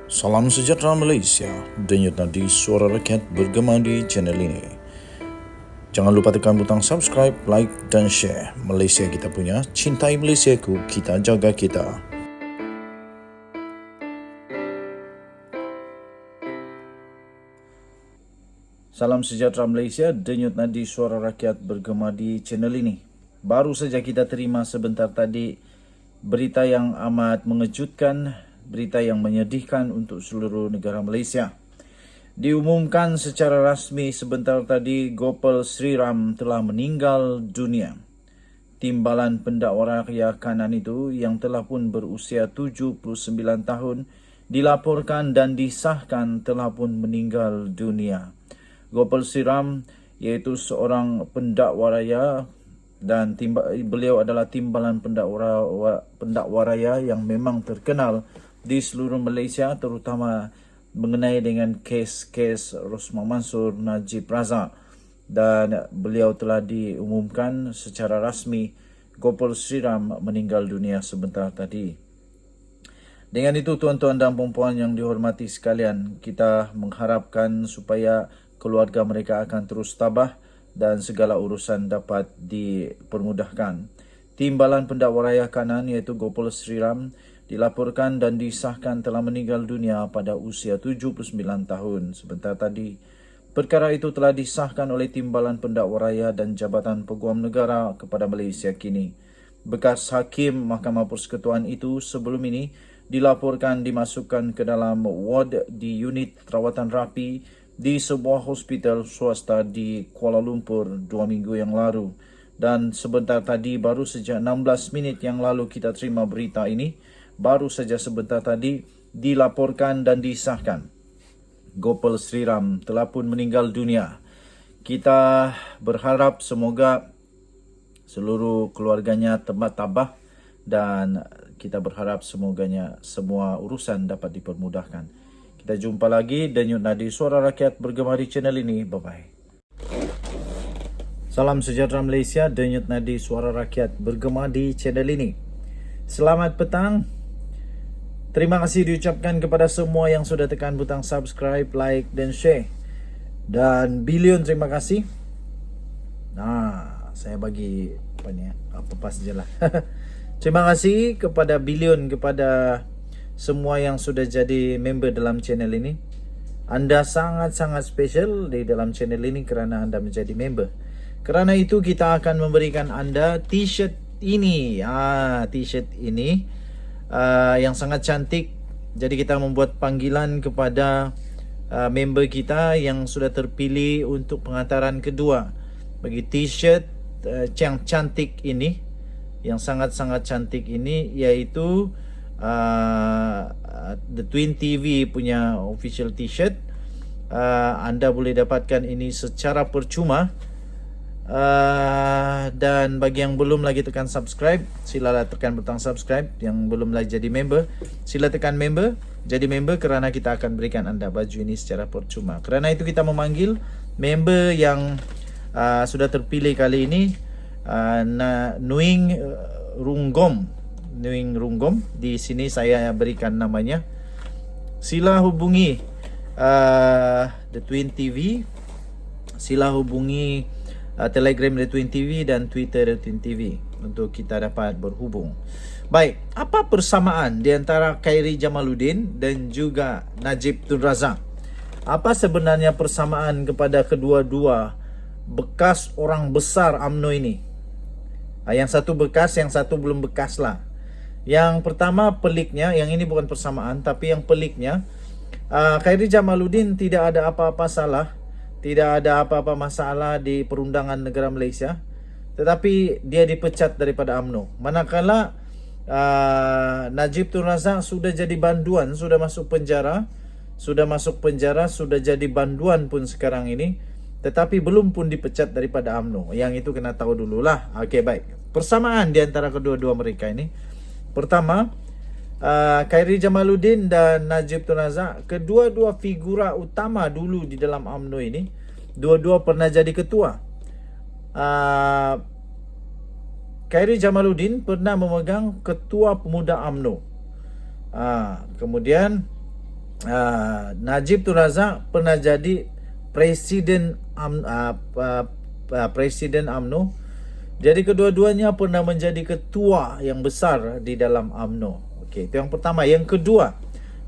Salam sejahtera Malaysia, denyut nadi suara rakyat bergema di channel ini. Jangan lupa tekan butang subscribe, like dan share. Malaysia kita punya, cintai Malaysiaku, kita jaga kita. Salam sejahtera Malaysia, denyut nadi suara rakyat bergema di channel ini. Baru saja kita terima sebentar tadi berita yang amat mengejutkan, berita yang menyedihkan untuk seluruh negara Malaysia. Diumumkan secara rasmi sebentar tadi Gopal Sriram telah meninggal dunia. Timbalan pendakwa rakyat kanan itu yang telah pun berusia 79 tahun dilaporkan dan disahkan telah pun meninggal dunia. Gopal Sriram iaitu seorang pendakwa raya dan beliau adalah timbalan pendakwa raya yang memang terkenal di seluruh Malaysia, terutama mengenai dengan kes-kes Rosmah Mansor, Najib Razak, dan beliau telah diumumkan secara rasmi Gopal Sriram meninggal dunia sebentar tadi. Dengan itu tuan-tuan dan puan-puan yang dihormati sekalian, kita mengharapkan supaya keluarga mereka akan terus tabah dan segala urusan dapat dipermudahkan. Timbalan pendakwa raya kanan iaitu Gopal Sriram dilaporkan dan disahkan telah meninggal dunia pada usia 79 tahun sebentar tadi. Perkara itu telah disahkan oleh Timbalan Pendakwa Raya dan Jabatan Peguam Negara kepada Malaysia kini. Bekas Hakim Mahkamah Persekutuan itu sebelum ini dilaporkan dimasukkan ke dalam ward di unit rawatan rapi di sebuah hospital swasta di Kuala Lumpur 2 minggu yang lalu. Dan sebentar tadi, baru saja 16 minit yang lalu kita terima berita ini. Baru saja sebentar tadi dilaporkan dan disahkan Gopal Sriram telah pun meninggal dunia. Kita berharap semoga seluruh keluarganya tabah dan kita berharap semoganya semua urusan dapat dipermudahkan. Kita jumpa lagi denyut nadi suara rakyat bergema di channel ini. Bye-bye. Salam sejahtera Malaysia, denyut nadi suara rakyat bergema di channel ini. Selamat petang. Terima kasih diucapkan kepada semua yang sudah tekan butang subscribe, like dan share. Dan bilion terima kasih. Saya bagi apa sajalah. Terima kasih kepada bilion, kepada semua yang sudah jadi member dalam channel ini. Anda sangat-sangat special di dalam channel ini kerana anda menjadi member. Kerana itu kita akan memberikan anda t-shirt ini. T-shirt ini yang sangat cantik. Jadi kita membuat panggilan kepada member kita yang sudah terpilih untuk pengantaran kedua bagi t-shirt yang cantik ini, yang sangat-sangat cantik ini, iaitu The Twin TV punya official t-shirt. Anda boleh dapatkan ini secara percuma. Dan bagi yang belum lagi tekan subscribe, silalah tekan butang subscribe. Yang belum lagi jadi member, sila tekan member, jadi member, kerana kita akan berikan anda baju ini secara percuma. Kerana itu kita memanggil member yang sudah terpilih kali ini, Nuing Runggom. Di sini saya berikan namanya. Sila hubungi The Twin TV, sila hubungi Telegram The Twin TV dan Twitter The Twin TV untuk kita dapat berhubung. Baik, apa persamaan di antara Khairi Jamaluddin dan juga Najib Tun Razak? Apa sebenarnya persamaan kepada kedua-dua bekas orang besar UMNO ini? Yang satu bekas, yang satu belum bekas lah. Yang pertama peliknya, yang ini bukan persamaan, tapi yang peliknya, Khairi Jamaluddin tidak ada apa-apa salah, tidak ada apa-apa masalah di perundangan negara Malaysia, tetapi dia dipecat daripada UMNO. Manakala Najib Tun Razak sudah jadi banduan, sudah masuk penjara, sudah jadi banduan pun sekarang ini, tetapi belum pun dipecat daripada UMNO. Yang itu kena tahu dululah. Okey, baik. Persamaan di antara kedua-dua mereka ini. Pertama, Khairi Jamaluddin dan Najib Tun Razak, kedua-dua figura utama dulu di dalam UMNO ini. Dua-dua pernah jadi ketua. Khairi Jamaluddin pernah memegang Ketua Pemuda UMNO. Kemudian Najib Tun Razak pernah jadi presiden presiden UMNO. Jadi kedua-duanya pernah menjadi ketua yang besar di dalam UMNO. Okey, itu yang pertama. Yang kedua,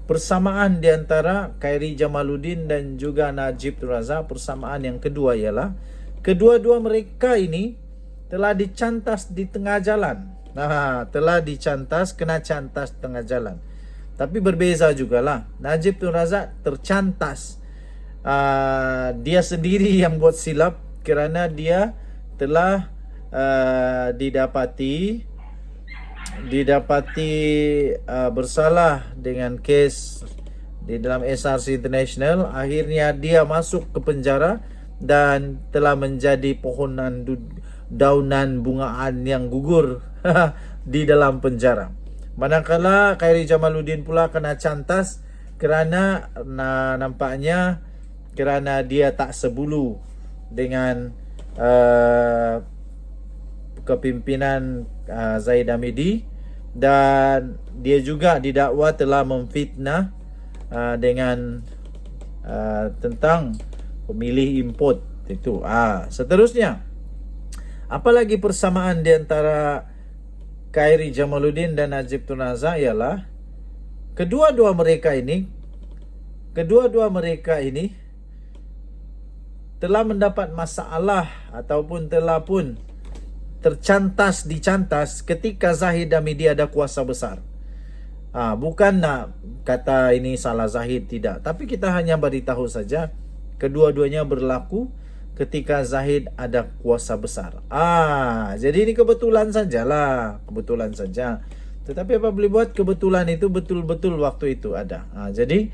persamaan di antara Khairi Jamaluddin dan juga Najib Tun Razak, persamaan yang kedua ialah kedua-dua mereka ini telah dicantas di tengah jalan. Telah dicantas, kena cantas tengah jalan. Tapi berbeza jugalah. Najib Tun Razak tercantas. Dia sendiri yang buat silap kerana dia telah didapati bersalah dengan kes di dalam SRC International. Akhirnya dia masuk ke penjara dan telah menjadi pohonan daunan bungaan yang gugur di dalam penjara. Manakala Khairi Jamaluddin pula kena cantas kerana nampaknya kerana dia tak sebulu dengan kepimpinan Zahid Hamidi, dan dia juga didakwa telah memfitnah dengan tentang pemilih import itu. Seterusnya, apalagi persamaan di antara Khairi Jamaluddin dan Najib Tun Razak ialah kedua-dua mereka ini telah mendapat masalah ataupun telah pun dicantas ketika Zahid Hamidi ada kuasa besar. Bukan nak kata ini salah Zahid, tidak. Tapi kita hanya beritahu saja kedua-duanya berlaku ketika Zahid ada kuasa besar. Jadi ini kebetulan sajalah, kebetulan saja. Tetapi apa boleh buat, kebetulan itu betul-betul waktu itu ada. Jadi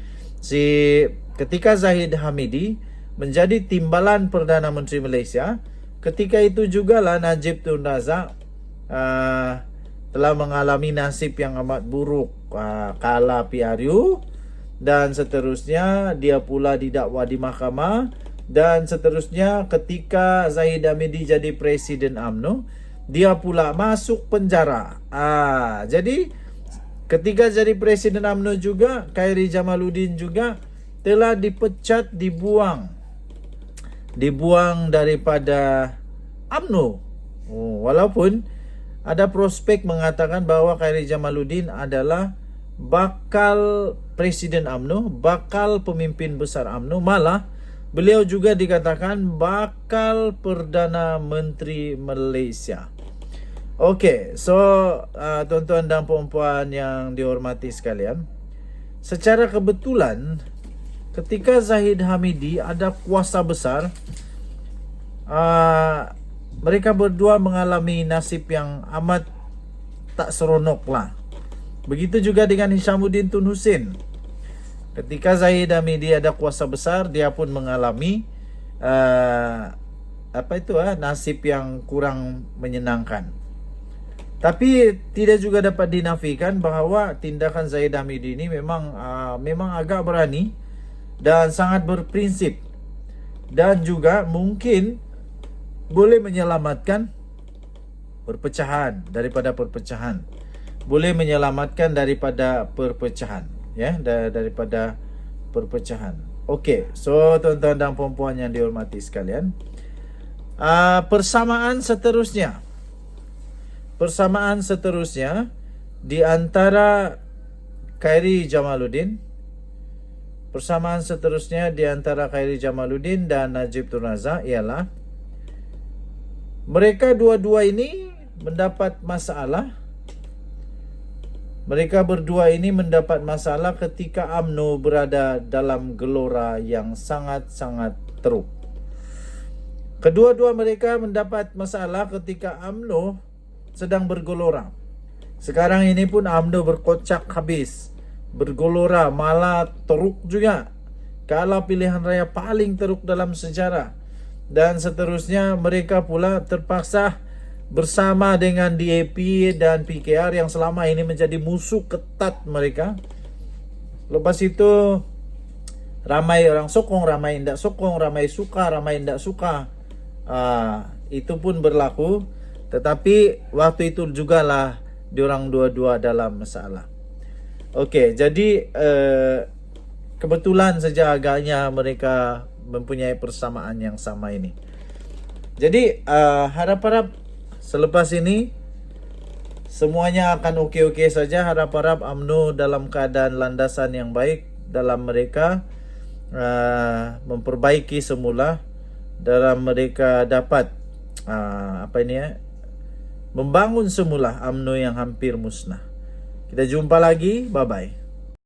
ketika Zahid Hamidi menjadi timbalan Perdana Menteri Malaysia, ketika itu jugalah Najib Tun Razak telah mengalami nasib yang amat buruk, kalah PRU, dan seterusnya dia pula didakwa di mahkamah, dan seterusnya ketika Zahid Hamidi jadi presiden UMNO, dia pula masuk penjara. Jadi ketika jadi presiden UMNO juga, Khairi Jamaluddin juga telah dipecat, dibuang daripada UMNO. Walaupun ada prospek mengatakan bahawa Khairi Jamaluddin adalah bakal presiden UMNO, bakal pemimpin besar UMNO, malah beliau juga dikatakan bakal Perdana Menteri Malaysia. Okey, so tuan-tuan dan puan-puan yang dihormati sekalian, secara kebetulan ketika Zahid Hamidi ada kuasa besar, mereka berdua mengalami nasib yang amat tak seronok lah. Begitu juga dengan Hishamuddin Tun Hussein. Ketika Zahid Hamidi ada kuasa besar, dia pun mengalami nasib yang kurang menyenangkan. Tapi tidak juga dapat dinafikan bahawa tindakan Zahid Hamidi ini memang agak berani dan sangat berprinsip, dan juga mungkin boleh menyelamatkan perpecahan daripada perpecahan. Boleh menyelamatkan daripada perpecahan. Daripada perpecahan. Okey, so tuan-tuan dan puan-puan yang dihormati sekalian, persamaan seterusnya di antara Khairi Jamaluddin, dan Najib Tun Razak ialah mereka dua-dua ini mendapat masalah. Mereka berdua ini mendapat masalah ketika UMNO berada dalam gelora yang sangat-sangat teruk. Kedua-dua mereka mendapat masalah ketika UMNO sedang bergelora. Sekarang ini pun UMNO berkocak habis, bergelora, malah teruk juga. Kalah pilihan raya paling teruk dalam sejarah. Dan seterusnya mereka pula terpaksa bersama dengan DAP dan PKR yang selama ini menjadi musuh ketat mereka. Lepas itu ramai orang sokong, ramai tidak sokong, ramai suka, ramai tidak suka. Itu pun berlaku. Tetapi waktu itu jugalah diorang dua-dua dalam masalah. Okey, jadi kebetulan saja agaknya mereka mempunyai persamaan yang sama ini. Jadi harap-harap selepas ini semuanya akan okey-okey saja. Harap-harap UMNO dalam keadaan landasan yang baik dalam mereka memperbaiki semula, dalam mereka dapat membangun semula UMNO yang hampir musnah. Kita jumpa lagi, bye-bye.